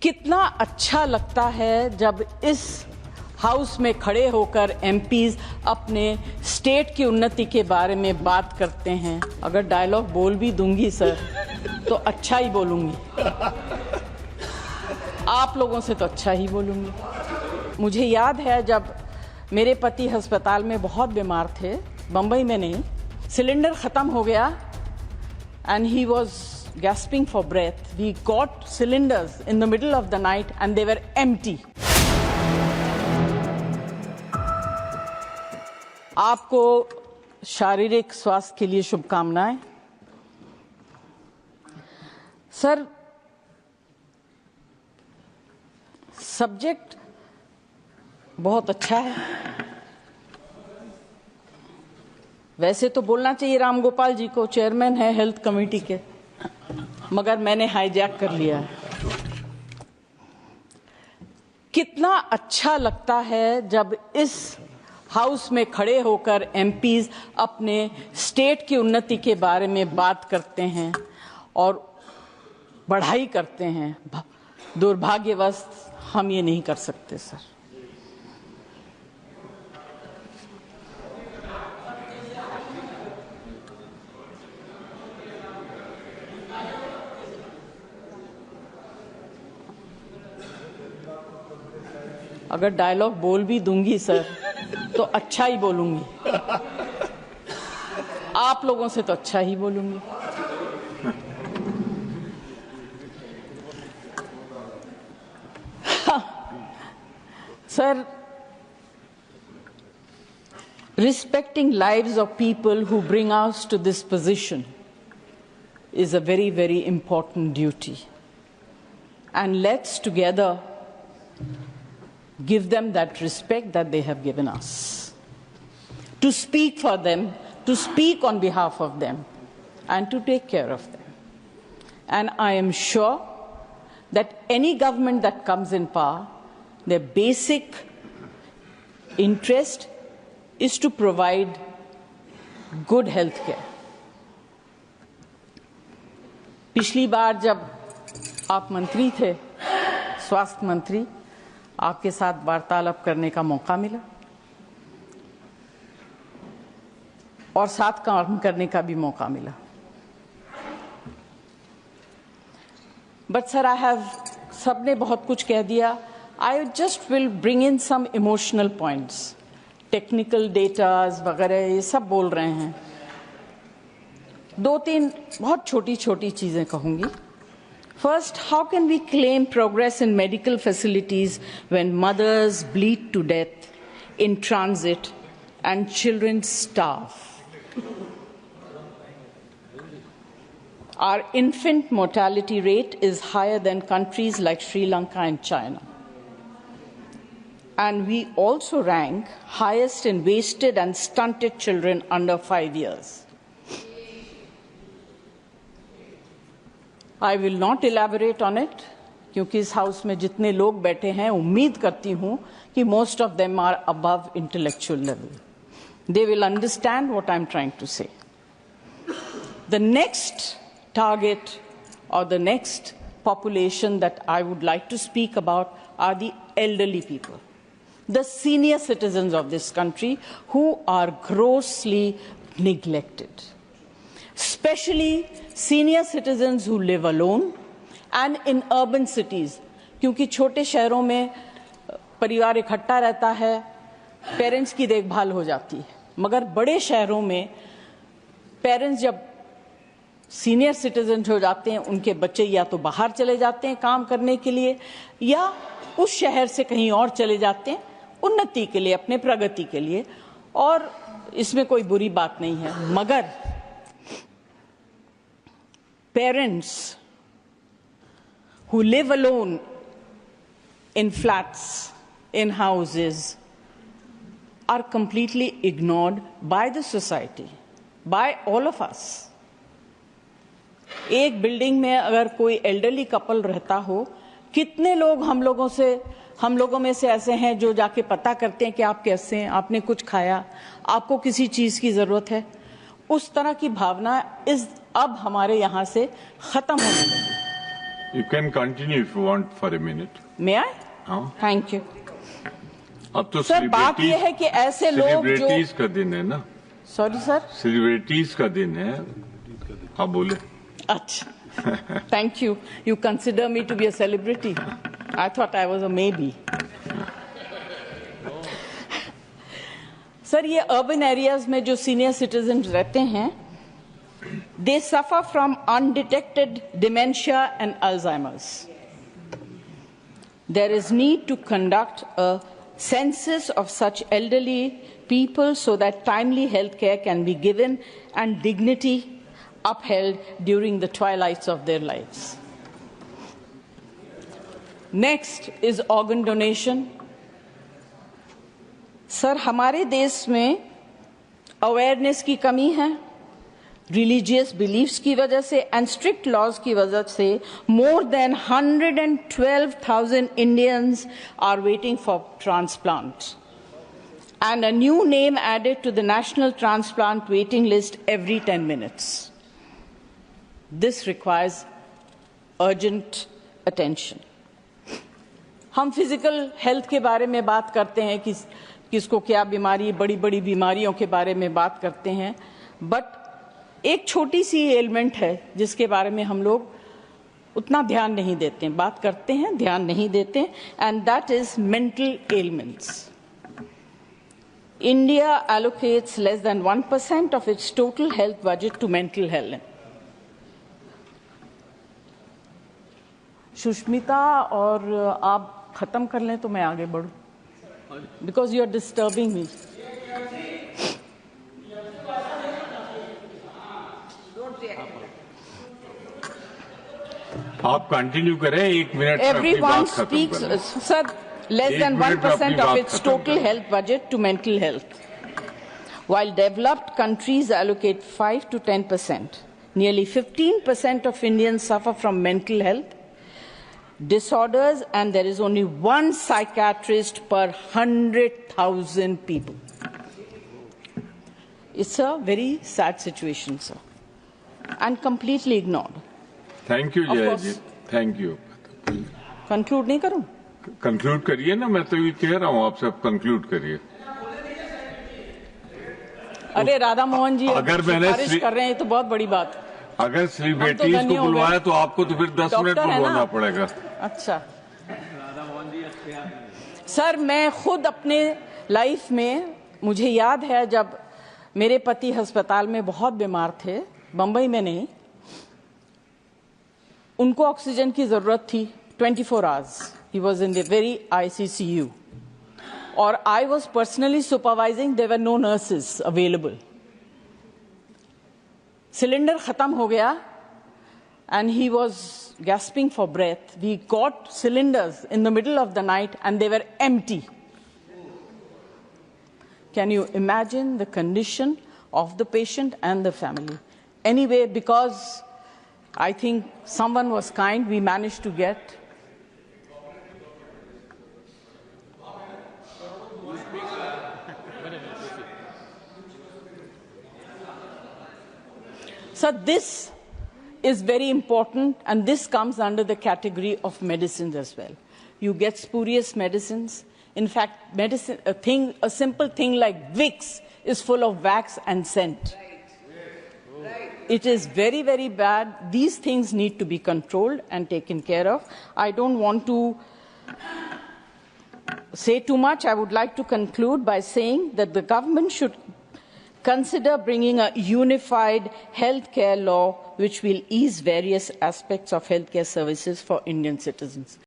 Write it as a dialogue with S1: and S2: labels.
S1: कितना अच्छा लगता है जब इस हाउस में खड़े होकर एमपीज अपने स्टेट की उन्नति के बारे में बात करते हैं। अगर डायलॉग बोल भी दूंगी सर तो अच्छा ही बोलूंगी, आप लोगों से तो अच्छा ही बोलूंगी। मुझे याद है जब मेरे पति अस्पताल में बहुत बीमार थे, बम्बई में नहीं, सिलेंडर खत्म हो गया and he was gasping for breath. We got cylinders in the middle of the night and they were empty. आपको शारीरिक स्वास्थ्य के लिए शुभकामनाएं। सर, सब्जेक्ट बहुत अच्छा है। वैसे तो बोलना चाहिए राम गोपाल जी को, चेयरमैन है हेल्थ कमेटी के, मगर मैंने हाईजैक कर लिया है। कितना अच्छा लगता है जब इस हाउस में खड़े होकर एमपीज अपने स्टेट की उन्नति के बारे में बात करते हैं और बढ़ाई करते हैं। दुर्भाग्यवश हम ये नहीं कर सकते सर। अगर डायलॉग बोल भी दूंगी सर तो अच्छा ही बोलूंगी, आप लोगों से तो अच्छा ही बोलूंगी। Sir, respecting lives of people who bring us to this position is a very, very important duty. And let's together give them that respect that they have given us. To speak for them, to speak on behalf of them, and to take care of them. And I am sure that any government that comes in power, their basic interest is to provide good health care. पिछली बार जब आप मंत्री थे, स्वास्थ्य मंत्री, आपके साथ वार्तालाप करने का मौका मिला और साथ काम करने का भी मौका मिला। बट सर, सबने बहुत कुछ कह दिया। I just will bring in some emotional points. Technical datas वगैरह ये सब बोल रहे हैं, दो तीन बहुत छोटी छोटी चीजें कहूंगी। First, how can we claim progress in medical facilities when mothers bleed to death in transit and children starve? Our infant mortality rate is higher than countries like Sri Lanka and China. And we also rank highest in wasted and stunted children under 5 years. I will not elaborate on it, क्योंकि इस house में जितने लोग बैठे हैं, उम्मीद करती हूं कि most of them are above intellectual level. They will understand what I'm trying to say. The next target or the next population that I would like to speak about are the elderly people, the senior citizens of this country who are grossly neglected. Especially senior citizens who live alone and in urban cities, क्योंकि छोटे शहरों में परिवार इकट्ठा रहता है, parents की देखभाल हो जाती है, मगर बड़े शहरों में पेरेंट्स जब सीनियर सिटीजन हो जाते हैं, उनके बच्चे या तो बाहर चले जाते हैं काम करने के लिए या उस शहर से कहीं और चले जाते हैं उन्नति के लिए, अपने प्रगति के लिए, और इसमें कोई बुरी बात नहीं है। मगर parents who live alone in flats, in houses, are completely ignored by the society, by all of us. एक बिल्डिंग में अगर कोई एल्डरली कपल रहता हो, कितने लोग हम लोगों में से ऐसे हैं जो जाके पता करते हैं कि आप कैसे हैं, आपने कुछ खाया, आपको किसी चीज की जरूरत है। उस तरह की भावना अब हमारे यहाँ से खत्म होने लगी।
S2: You can continue if you want for a minute.
S1: May I?
S2: हाँ.
S1: Thank you.
S2: अब तो
S1: सर बात यह है कि ऐसे लोग जो
S2: सेलिब्रिटीज का दिन है ना.
S1: Sorry sir.
S2: सेलिब्रिटीज का दिन है. हाँ बोले.
S1: अच्छा. Thank you. You consider me to be a celebrity. I thought I was a maybe. Sir ये अर्बन एरियाज में जो सीनियर सिटीजन रहते हैं, they suffer from undetected dementia and Alzheimer's. There is need to conduct a census of such elderly people so that timely health care can be given and dignity upheld during the twilights of their lives. Next is organ donation. Sir हमारे देश में awareness की कमी है, religious beliefs की वजह से and strict laws की वजह से more than 112,000 Indians are waiting for transplant and a new name added to the national transplant waiting list every 10 minutes. This requires urgent attention. हम फिजिकल हेल्थ के बारे में बात करते हैं कि किसको क्या बीमारी, बड़ी बड़ी बीमारियों के बारे में बात करते हैं, बट एक छोटी सी एलिमेंट है जिसके बारे में हम लोग उतना ध्यान नहीं देते हैं. बात करते हैं, ध्यान नहीं देते, and that is mental elements. India allocates less than 1% of its total health budget to mental health. Sushmita और आप खत्म कर लें तो मैं आगे बढ़ूं, because you are disturbing me.
S2: आप कंटिन्यू करें, 1 मिनट में अपनी बात खत्म करें.
S1: Sir, less than 1% of its total health budget to mental health, while developed countries allocate 5 to 10%. Nearly 15% of Indians suffer from mental health disorders, and there is only one psychiatrist per 100,000 people. It's a very sad situation, sir, and completely ignored.
S2: Thank you, Jaya ji. Thank you.
S1: Conclude नहीं करूं?
S2: Conclude करिए ना, मैं तो ये कह रहा हूँ आपसे, conclude करिए.
S1: अरे राधा मोहन जी
S2: अगर मैंने
S1: सिफारिश कर रहे हैं तो बहुत बड़ी बात.
S2: अगर सेलिब्रिटीज को बुलवाया तो आपको तो फिर 10 मिनट बुलवाना पड़ेगा.
S1: अच्छा सर, मैं खुद अपने लाइफ में, मुझे याद है जब मेरे पति अस्पताल में बहुत बीमार थे, बंबई में नहीं, उनको ऑक्सीजन की जरूरत थी 24 hours. He was in the very ICCU और I was personally supervising. There were no nurses available. Cylinder खत्म हो गया and he was gasping for breath. We got cylinders in the middle of the night and they were empty. Can you imagine the condition of the patient and the family? Anyway, because I think someone was kind, we managed to get so this is very important, and this comes under the category of medicines as well. You get spurious medicines. In fact, medicine, a simple thing like Vicks is full of wax and scent. It is very, very bad. These things need to be controlled and taken care of. I don't want to say too much. I would like to conclude by saying that the government should consider bringing a unified healthcare law which will ease various aspects of healthcare services for Indian citizens.